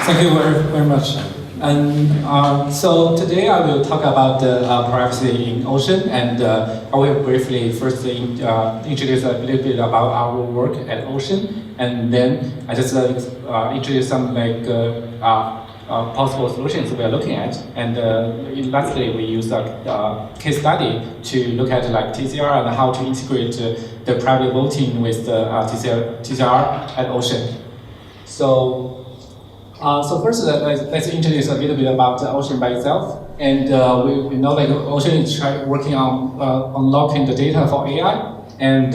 Thank you very much. And so today I will talk about the privacy in ocean, and I will briefly first introduce a little bit about our work at Ocean, and then I just introduce some possible solutions we are looking at, and lastly we use a case study to look at like TCR and how to integrate the private voting with the TCR at Ocean. So first, let's introduce a little bit about the Ocean by itself. And we know like Ocean is working on unlocking the data for AI. And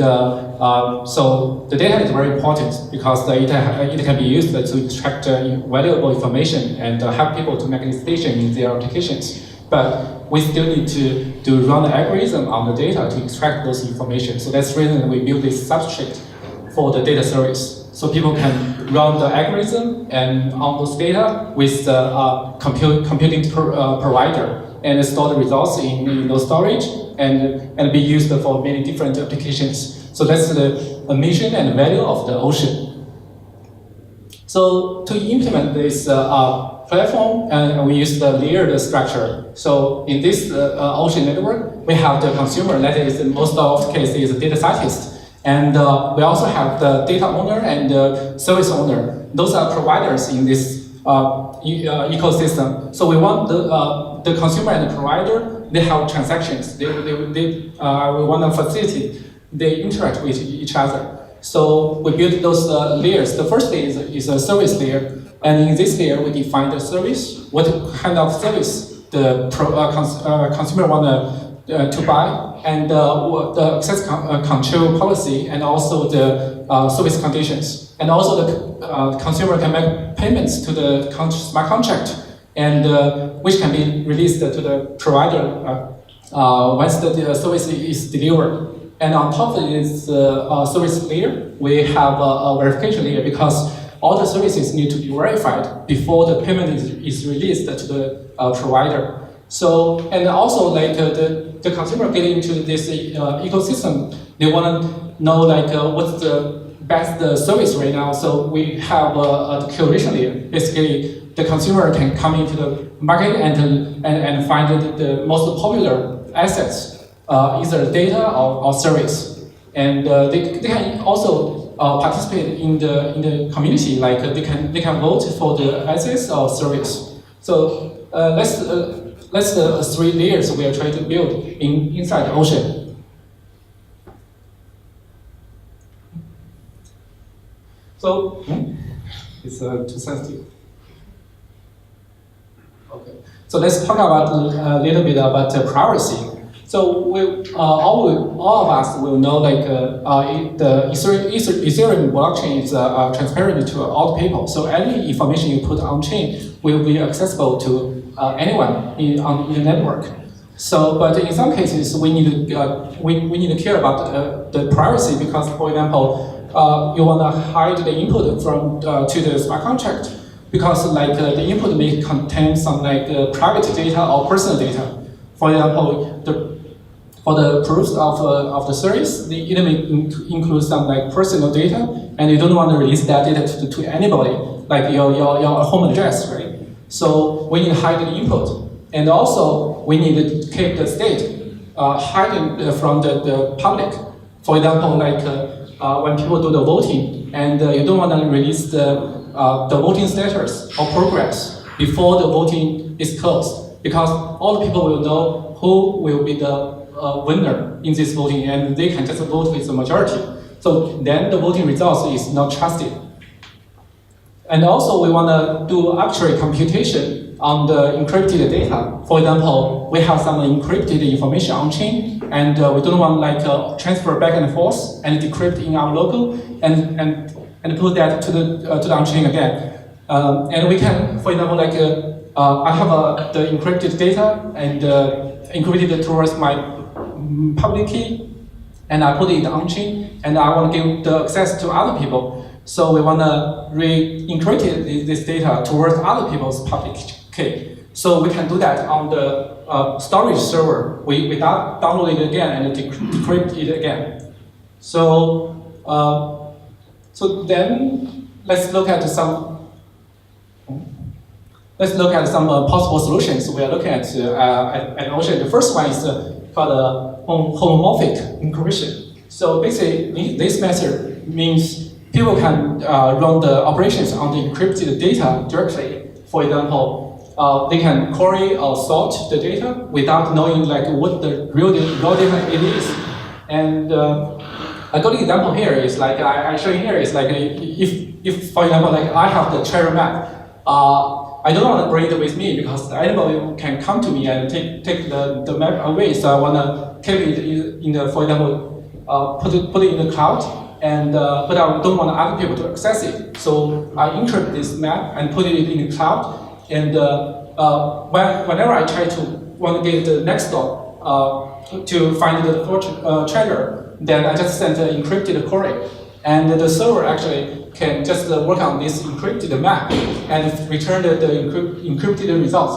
so the data is very important because it can be used to extract valuable information and help people to make a decision in their applications. But we still need to run the algorithm on the data to extract those information. So that's the reason we built this substrate for the data service. So people can run the algorithm and on those data with the computing provider and store the results in those storage and be used for many different applications. So that's the mission and value of the Ocean. So to implement this platform, we use the layered structure. So in this Ocean network, we have the consumer, that is in most of the cases is a data scientist. And we also have the data owner and the service owner. Those are providers in this ecosystem. So we want the consumer and the provider, they have transactions. We want to facilitate, they interact with each other. So we build those layers. The first layer is a service layer. And in this layer, we define the service, what kind of service the consumer want to buy, and the access control policy, and also the service conditions. And also the consumer can make payments to the smart contract, and which can be released to the provider once the service is delivered. And on top of this service layer, we have a verification layer because all the services need to be verified before the payment is released to the provider. So, and also like the consumer getting into this ecosystem, they want to know like what's the best service right now. So we have a curation layer. Basically, the consumer can come into the market and find the most popular assets, either data or service. And they can also participate in the community, like they can vote for the assets or service. So that's the three layers we are trying to build inside the Ocean. So it's too sensitive. Okay. So let's talk about a little bit about privacy. So all of us will know like the Ethereum blockchain is transparent to all people. So any information you put on chain will be accessible to anyone on the network. So, but in some cases we need to care about the privacy because, for example, you want to hide the input from to the smart contract because like the input may contain some like private data or personal data. For example, for the proofs of the service, it may include some like personal data, and you don't want to release that data to anybody, like your home address, right? So we need to hide the input, and also we need to keep the state hidden from the public. For example, like when people do the voting, and you don't want to release the voting status or progress before the voting is closed, because all the people will know who will be the winner in this voting, and they can just vote with the majority. So then the voting results is not trusted. And also we want to do arbitrary computation on the encrypted data. For example, we have some encrypted information on chain, and we don't want like transfer back and forth and decrypt in our local and put that to the on chain again. And we can, for example, like I have the encrypted data and encrypted towards my public key, and I put it on chain, and I want to give the access to other people. So we want to re-encrypt this data towards other people's public key. So we can do that on the storage server. We download it again and decrypt it again. So then let's look at some let's look at some possible solutions we are looking at Ocean. The first one is called homomorphic encryption. So basically, this method means people can run the operations on the encrypted data directly. For example, they can query or sort the data without knowing like what the real data it is. And a good example here is like I show you here is like if for example like I have the treasure map, I don't want to bring it with me because anybody can come to me and take the map away. So I want to keep it in the, for example, put it in the cloud, and but I don't want other people to access it. So I encrypt this map and put it in the cloud, and whenever I try to want to get the next stop to find the treasure, then I just send an encrypted query, and the server actually can just work on this encrypted map and return the encrypted results.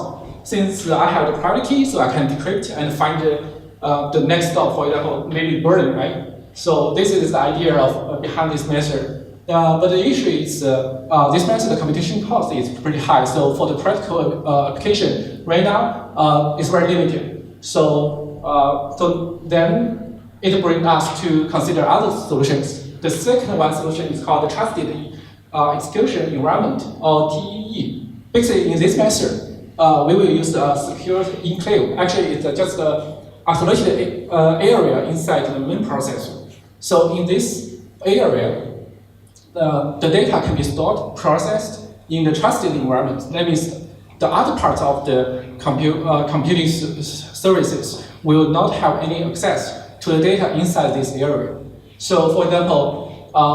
Since I have the private key, so I can decrypt and find the next stop, for example, maybe Berlin, right? So this is the idea of behind this method. But the issue is this method, the computation cost is pretty high. So for the practical application, right now, it's very limited. So then it brings us to consider other solutions. The second one solution is called the trusted execution environment, or TEE. Basically, in this method, we will use a secure enclave. Actually, it's just a isolated area inside the main processor. So in this area, the data can be stored, processed in the trusted environment. That means the other parts of the computing services will not have any access to the data inside this area. So for example,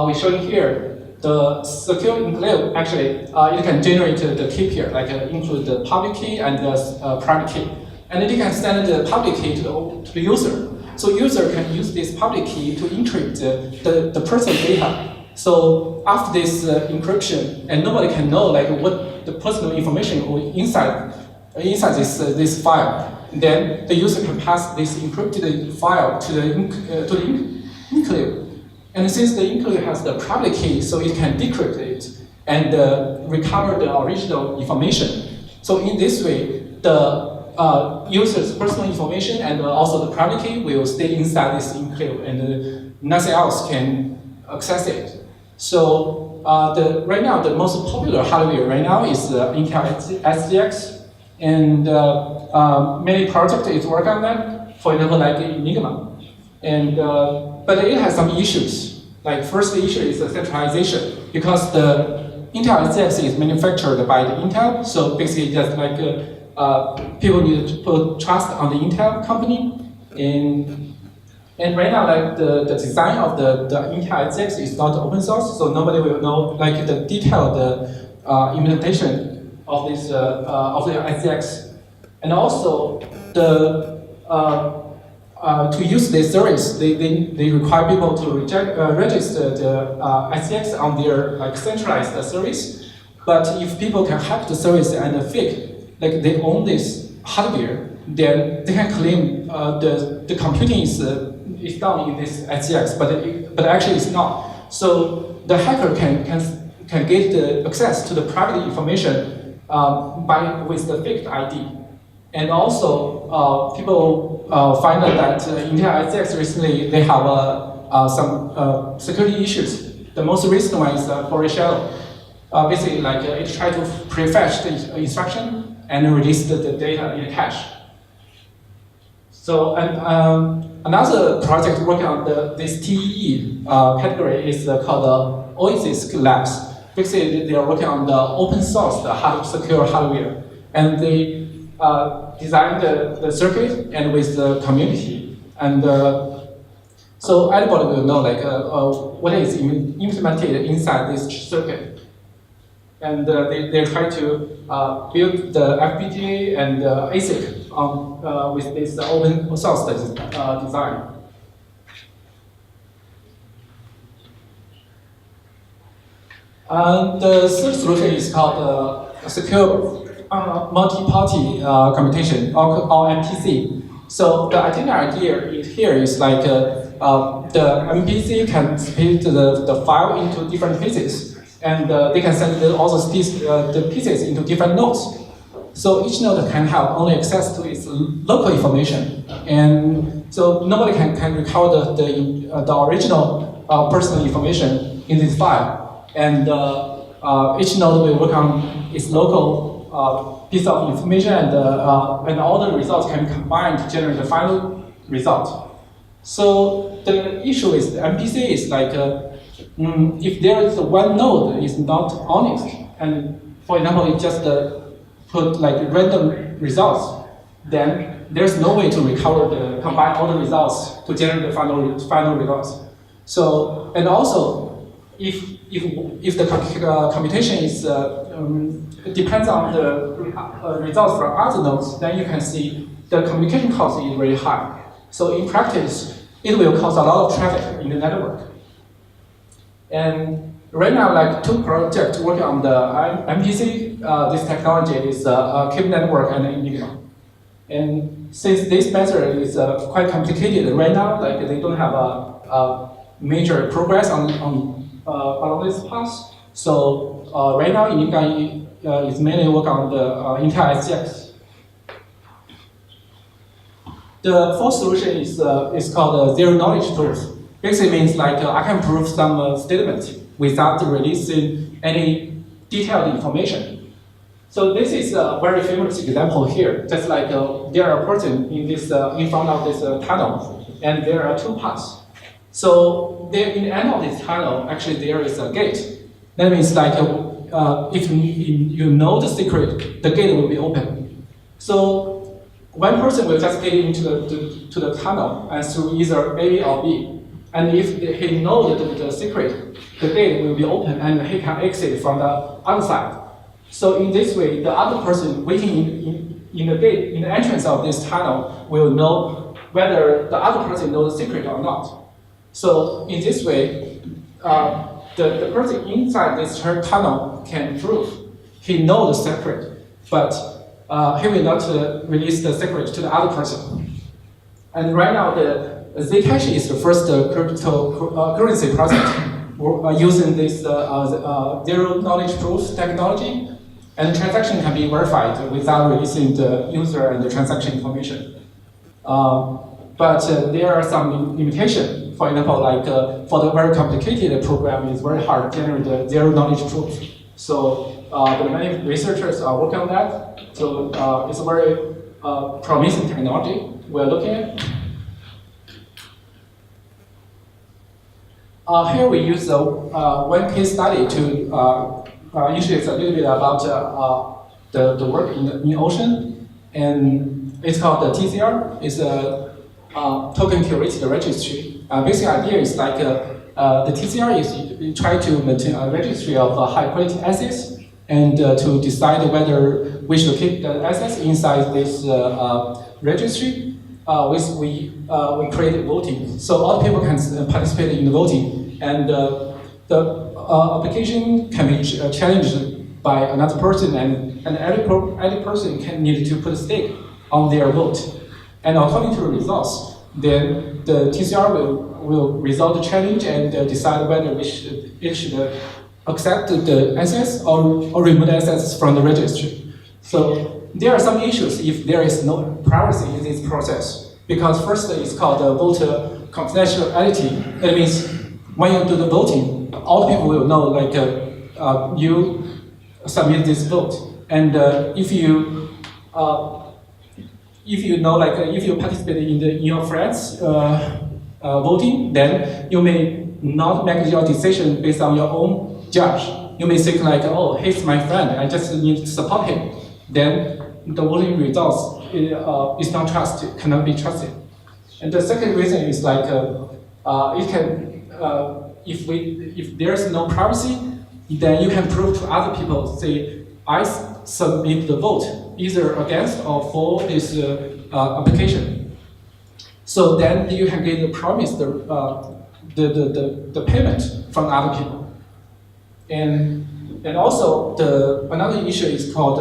we show here the secure enclave, actually, it can generate the key pair, like include the public key and the private key. And then you can send the public key to the user. So user can use this public key to encrypt the personal data. So after this encryption, and nobody can know like what the personal information inside this file. Then the user can pass this encrypted file to the enclave. And since the enclave has the private key, so it can decrypt it and recover the original information. So in this way, the user's personal information and also the private key will stay inside this enclave, and nothing else can access it. So right now, the most popular hardware right now is Intel SGX, and many projects is working on that. For example, like Enigma, and but it has some issues. Like first issue is the centralization, because the Intel SGX is manufactured by the Intel, so basically just like people need to put trust on the Intel company, and right now like the design of the Intel SGX is not open source, so nobody will know like the detailed implementation of this of the SGX, and also the to use this service, they require people to register the SGX on their like centralized service. But if people can hack the service and fake like they own this hardware, then they can claim the computing is done in this SGX, but actually it's not. So the hacker can get the access to the private information with the fake ID. And also, people find out that Intel SGX recently they have some security issues. The most recent one is for shallow. Basically, like it tries to prefetch the instruction and release the data in cache. So, and another project working on this TEE category is called Oasis Labs. Basically, they are working on the open source, the secure hardware, and they design the circuit and with the community, and so everybody will know like what is implemented inside this circuit, and they try to build the FPGA and ASIC on with this open source design. And the third solution is called secure multi-party computation, or MPC. So the idea here is like the MPC can split the file into different pieces, and they can send all those the pieces into different nodes. So each node can have only access to its local information, and so nobody can recover the original personal information in this file. And each node will work on its local piece of information, and all the results can be combined to generate the final result. So the issue is the MPC is like if there is one node is not honest, and for example, it just put like random results, then there's no way to combine all the results to generate the final results. So, and also, if the computation is depends on the results from other nodes, then you can see the communication cost is very high. So in practice, it will cause a lot of traffic in the network. And right now, like 2 projects working on the MPC, this technology is Keep Network and Enigma. And since this method is quite complicated right now, like they don't have a major progress along this path. So right now, Enigma is mainly work on the Intel SGX. The fourth solution is called zero knowledge proof. Basically means like I can prove some statement without releasing any detailed information. So this is a very famous example here. Just like there are a person in front of this tunnel, and there are 2 paths. So there, in the end of this tunnel, actually there is a gate. That means like if you know the secret, the gate will be open. So one person will just get into the tunnel and through either A or B. And if he knows the secret, the gate will be open and he can exit from the other side. So in this way, the other person waiting in the gate, in the entrance of this tunnel, will know whether the other person knows the secret or not. So in this way, the person inside this tunnel can prove he knows the secret, but he will not release the secret to the other person. And right now, the Zcash is the first cryptocurrency project using this zero knowledge proof technology, and the transaction can be verified without releasing the user and the transaction information. But there are some limitations. For example, like for the very complicated program, it's very hard to generate the zero knowledge proof. So the many researchers are working on that. So it's a very promising technology we're looking at. Here we use one case study to illustrate a little bit about the work in ocean, and it's called the TCR. It's a token curated registry. Basic idea is like the TCR is you try to maintain a registry of high quality assets, and to decide whether we should keep the assets inside this registry. We create voting, so all people can participate in the voting, and the application can be challenged by another person, and every person can need to put a stake on their vote. And according to the results, then the TCR will resolve the challenge and decide whether it should accept the assets or remove the assets from the registry. So there are some issues if there is no privacy in this process. Because first it's called voter confidentiality. That means when you do the voting, all people will know like you submit this vote. And if you know, like if you participate in your friends voting, then you may not make your decision based on your own judge. You may think like, oh, he's my friend, I just need to support him. Then the voting results is not trusted, cannot be trusted. And the second reason is like it can, if there's no privacy, then you can prove to other people, say, I submit the vote either against or for this application. So then you can get the promise, the payment from other people. And also another issue is called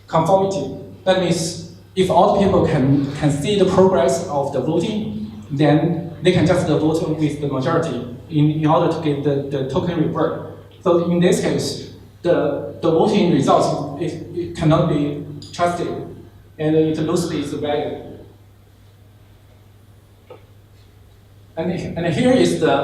conformity. That means if all the people can see the progress of the voting, then they can just vote with the majority in order to get the token reward. So in this case, the voting results it cannot be trusted, and it loses its value. And here is the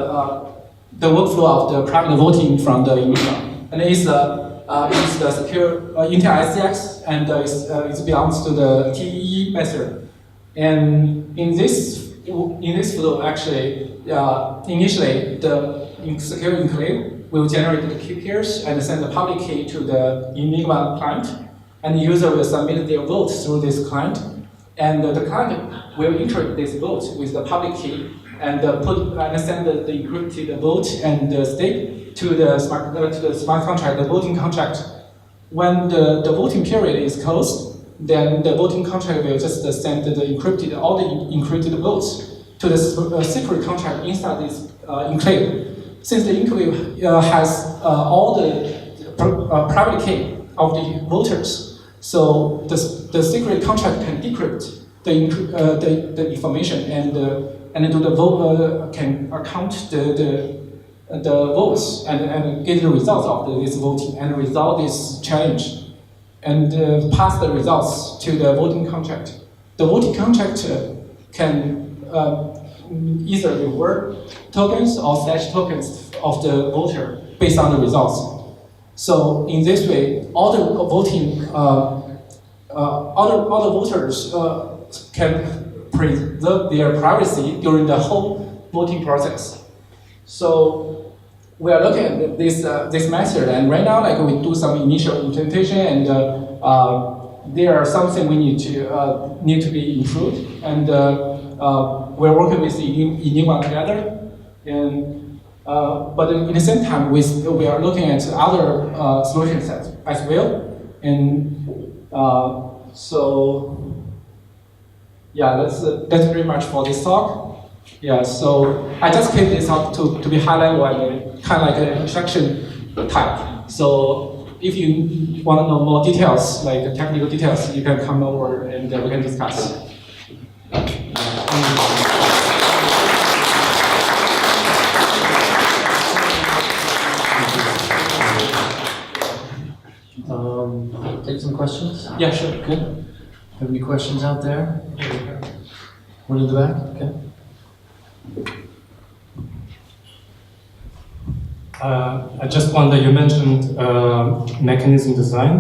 workflow of the private voting from the Enigma. And it's the secure Intel SGX, and it belongs to the TEE method. And in this flow, actually, initially the secure enclave will generate the key pairs and send the public key to the Enigma client, and the user will submit their vote through this client, and the client will encrypt this vote with the public key and send the encrypted vote and the stake to the smart contract, the voting contract. When the voting period is closed, then the voting contract will just send all the encrypted votes to the secret contract inside this enclave. Since the enclave has all the private key of the voters, so the secret contract can decrypt the information and do the vote can count the votes and get the results of this voting and resolve this challenge and pass the results to the voting contract. The voting contract can either reward tokens or slash tokens of the voter based on the results. So in this way, all the voters can preserve their privacy during the whole voting process. So we are looking at this method, and right now, like, we do some initial implementation, and there are something we need to be improved, and we're working with Enigma together, and but at the same time, we are looking at other solution sets as well, and so yeah, that's pretty much for this talk. Yeah, so I just keep this up to be high level and kind of like an introduction type. So if you want to know more details, like technical details, you can come over and we can discuss. Take some questions? Yeah, sure. Good. Have any questions out there? One in the back? Okay. I just wonder, you mentioned mechanism design.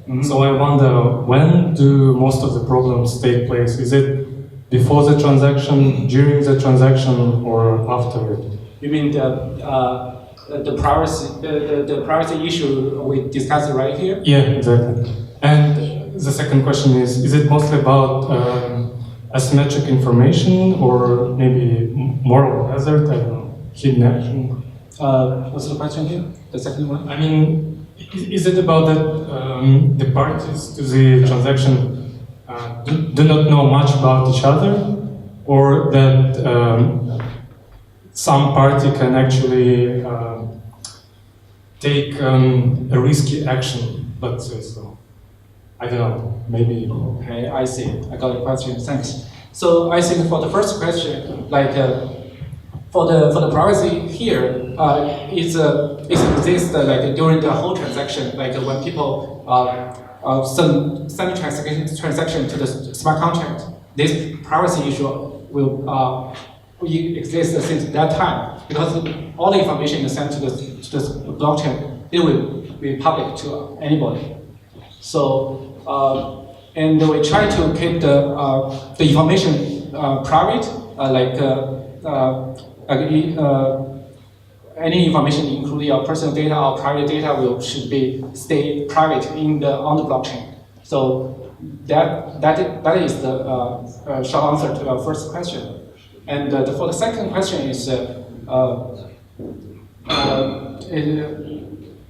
Mm-hmm. So I wonder, when do most of the problems take place? Is it before the transaction, during the transaction, or after it? You mean the privacy issue we discussed right here? Yeah, exactly. And the second question is it mostly about asymmetric information, or maybe moral hazard, I don't know, hidden action? What's the question here? The second one? I mean, is it about that the parties to the transaction do not know much about each other, or that some party can actually take a risky action, let's say so? I don't know, maybe. Okay, I see. I got the question. Thanks. So I think for the first question, like for the privacy here, it exists like during the whole transaction, like when people send transaction to the smart contract. This privacy issue will exist since that time, because all the information is sent to the blockchain. It will be public to anybody. So, and we try to keep the information private, any information, including your personal data or private data, should stay private on the blockchain. So that is the short answer to your first question. And for the second question is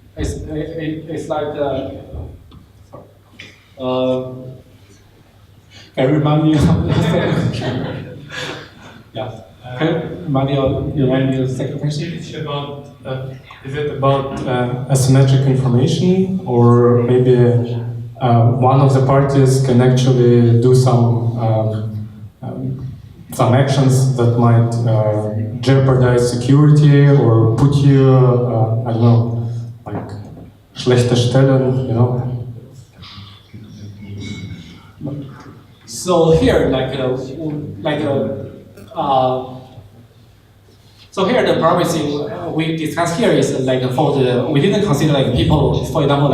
it's like. Can you remind me of the second question? Yeah. Can you remind me of the second question? Is it about asymmetric information, or maybe one of the parties can actually do some actions that might jeopardize security or put you, I don't know, like schlechter stellen, you know? So here, so here the privacy we discuss here is for the we didn't consider people, for example,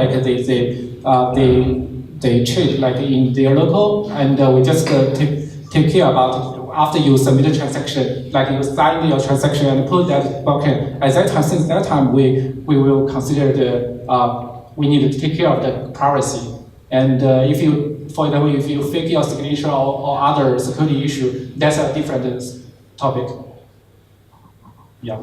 they cheat in their local, and we just take care about it after you submit a transaction, you sign your transaction and put that blockchain. At that time, since that time, we will consider we need to take care of the privacy. And if you, for example, if you fake your signature or other security issue, that's a different topic. Yeah.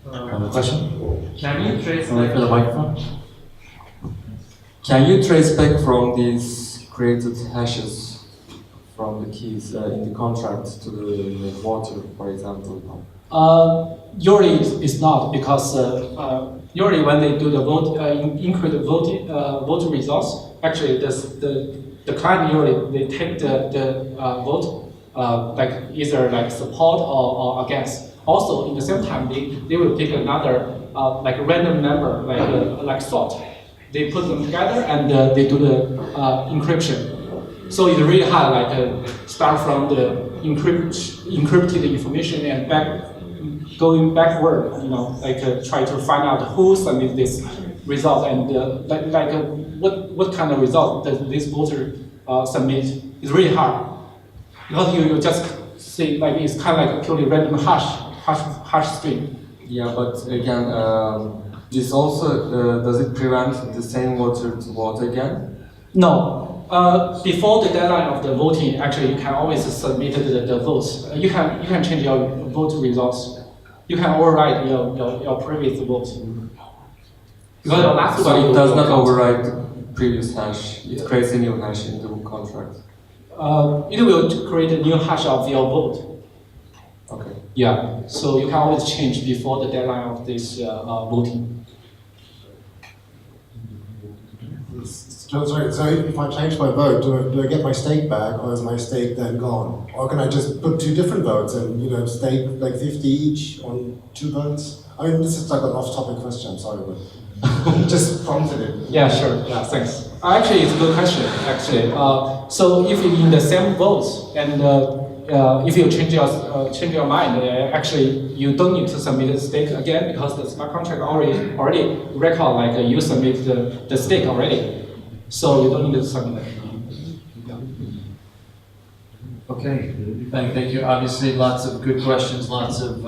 Another question? Can you trace Wait for the back? microphone. Can you trace back from these created hashes from the keys in the contract to the water, for example? Usually it's not, because usually when they do the vote, include the vote results, actually the client usually they take the vote either support or against. Also, in the same time, they will pick another random number like sort. They put them together and they do the encryption. So it's really hard, start from the encrypted information and going backward, try to find out who submitted this result and what kind of result does this voter submit. It's really hard because you just see it's kind of a purely random hash string. Yeah, but again, this also does it prevent the same voter to vote again? No. Before the deadline of the voting, actually, you can always submit the votes. You can change your vote results. You can override your previous vote. Because the last So one it does not override the previous hash. It creates a new hash in the contract. It will create a new hash of your vote. Okay. Yeah. So you can always change before the deadline of this voting. So, sorry, so if I change my vote, do I get my stake back, or is my stake then gone? Or can I just put two different votes and stake 50 each on 2 votes? I mean, this is an off-topic question. I'm sorry, but just prompted it. Yeah, sure. Yeah, thanks. Actually, it's a good question. Actually, so if you're in the same votes and if you change your mind, actually you don't need to submit the stake again, because the smart contract already record you submit the stake already. So you don't need to submit it. Okay, thank you. Obviously, lots of good questions, lots of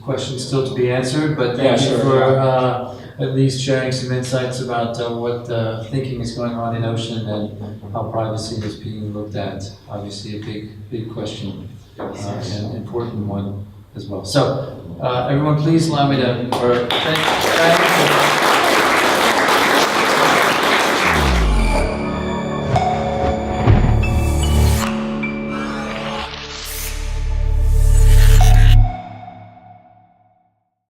questions still to be answered, but thank you for at least sharing some insights about what thinking is going on in Ocean and how privacy is being looked at. Obviously, a big question, and important one as well. So, everyone, please allow me to thank you.